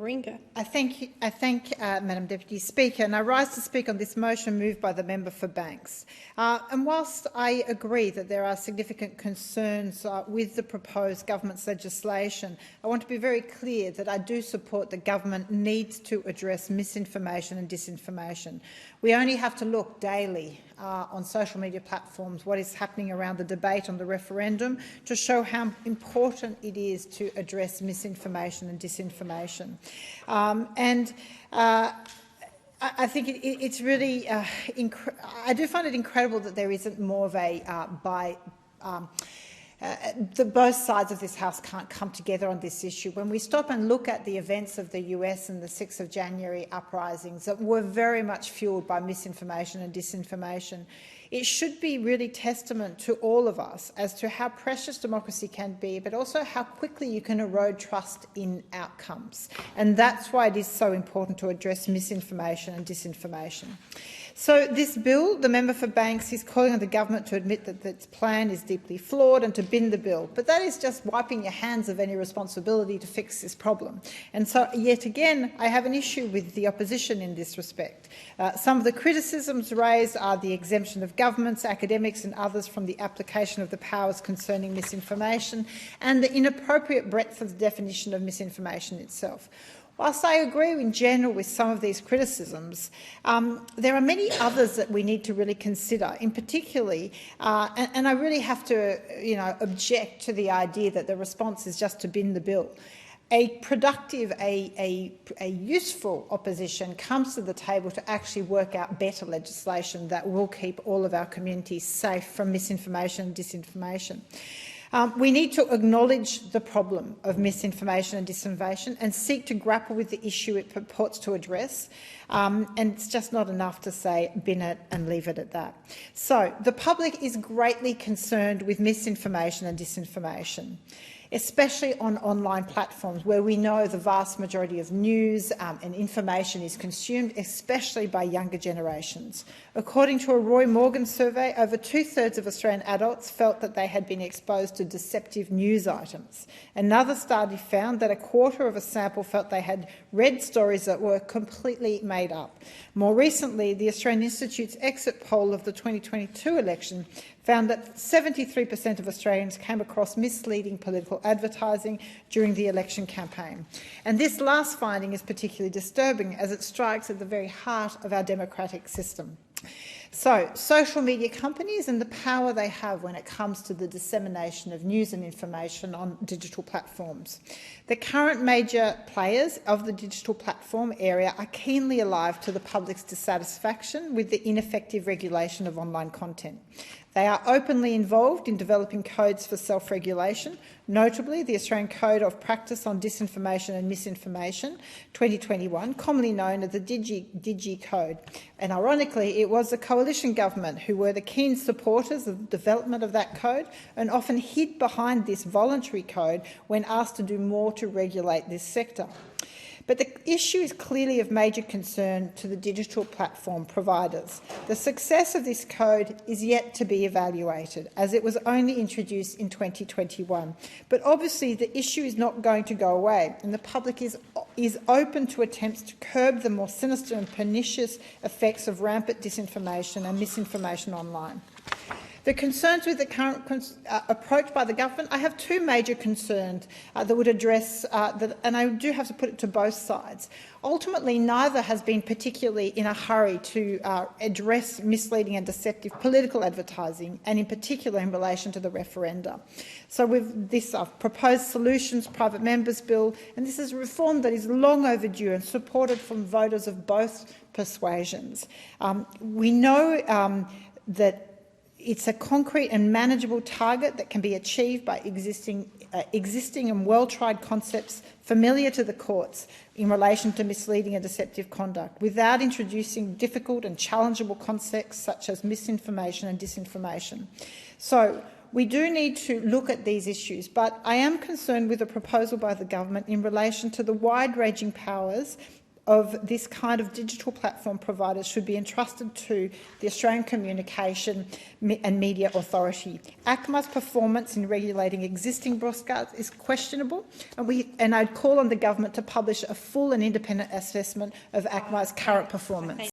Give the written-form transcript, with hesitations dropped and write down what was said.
Warringah. I thank Madam Deputy Speaker, and I rise to speak on this motion moved by the member for Banks. And whilst I agree that there are significant concerns with the proposed government's legislation, I want to be very clear that I do support the government needs to address misinformation and disinformation. We only have to look daily on social media platforms what is happening around the debate on the referendum to show how important it is to address misinformation and disinformation. I think it's really I do find it incredible that there isn't more of a both sides of this House can't come together on this issue. When we stop and look at the events of the US and the 6th of January uprisings that were very much fuelled by misinformation and disinformation, it should be really testament to all of us as to how precious democracy can be, but also how quickly you can erode trust in outcomes. And that's why it is so important to address misinformation and disinformation. So this bill, the member for Banks is calling on the government to admit that its plan is deeply flawed and to bin the bill. But that is just wiping your hands of any responsibility to fix this problem. And so, yet again, I have an issue with the opposition in this respect. Some of the criticisms raised are the exemption of governments, academics and others from the application of the powers concerning misinformation and the inappropriate breadth of the definition of misinformation itself. Whilst I agree in general with some of these criticisms, there are many others that we need to really consider, in particularly, and I really have to object to the idea that the response is just to bin the bill. A productive, a useful opposition comes to the table to actually work out better legislation that will keep all of our communities safe from misinformation and disinformation. We need to acknowledge the problem of misinformation and disinformation and seek to grapple with the issue it purports to address. And it's just not enough to say bin it and leave it at that. So the public is greatly concerned with misinformation and disinformation, especially on online platforms where we know the vast majority of news and information is consumed, especially by younger generations. According to a Roy Morgan survey, over 2/3 of Australian adults felt that they had been exposed to deceptive news items. Another study found that 1/4 of a sample felt they had read stories that were completely made up. More recently, the Australian Institute's exit poll of the 2022 election found that 73% of Australians came across misleading political advertising during the election campaign. And this last finding is particularly disturbing as it strikes at the very heart of our democratic system. So, social media companies and the power they have when it comes to the dissemination of news and information on digital platforms. The current major players of the digital platform area are keenly alive to the public's dissatisfaction with the ineffective regulation of online content. They are openly involved in developing codes for self-regulation, notably the Australian Code of Practice on Disinformation and Misinformation 2021, commonly known as the Digi Code. And ironically, it was the coalition government who were the keen supporters of the development of that code and often hid behind this voluntary code when asked to do more to regulate this sector. But the issue is clearly of major concern to the digital platform providers. The success of this code is yet to be evaluated, as it was only introduced in 2021. But obviously the issue is not going to go away, and the public is open to attempts to curb the more sinister and pernicious effects of rampant disinformation and misinformation online. The concerns with the current approach by the government, I have two major concerns that would address, and I do have to put it to both sides. Ultimately, neither has been particularly in a hurry to address misleading and deceptive political advertising, and in particular in relation to the referenda. So with this proposed solutions private members bill, and this is a reform that is long overdue and supported from voters of both persuasions. We know that it's a concrete and manageable target that can be achieved by existing and well-tried concepts familiar to the courts in relation to misleading and deceptive conduct, without introducing difficult and challengeable concepts such as misinformation and disinformation. So we do need to look at these issues, but I am concerned with the proposal by the government in relation to the wide-ranging powers of this kind of digital platform providers should be entrusted to the Australian Communication and Media Authority. ACMA's performance in regulating existing broadcasts is questionable, and I'd call on the government to publish a full and independent assessment of ACMA's current performance.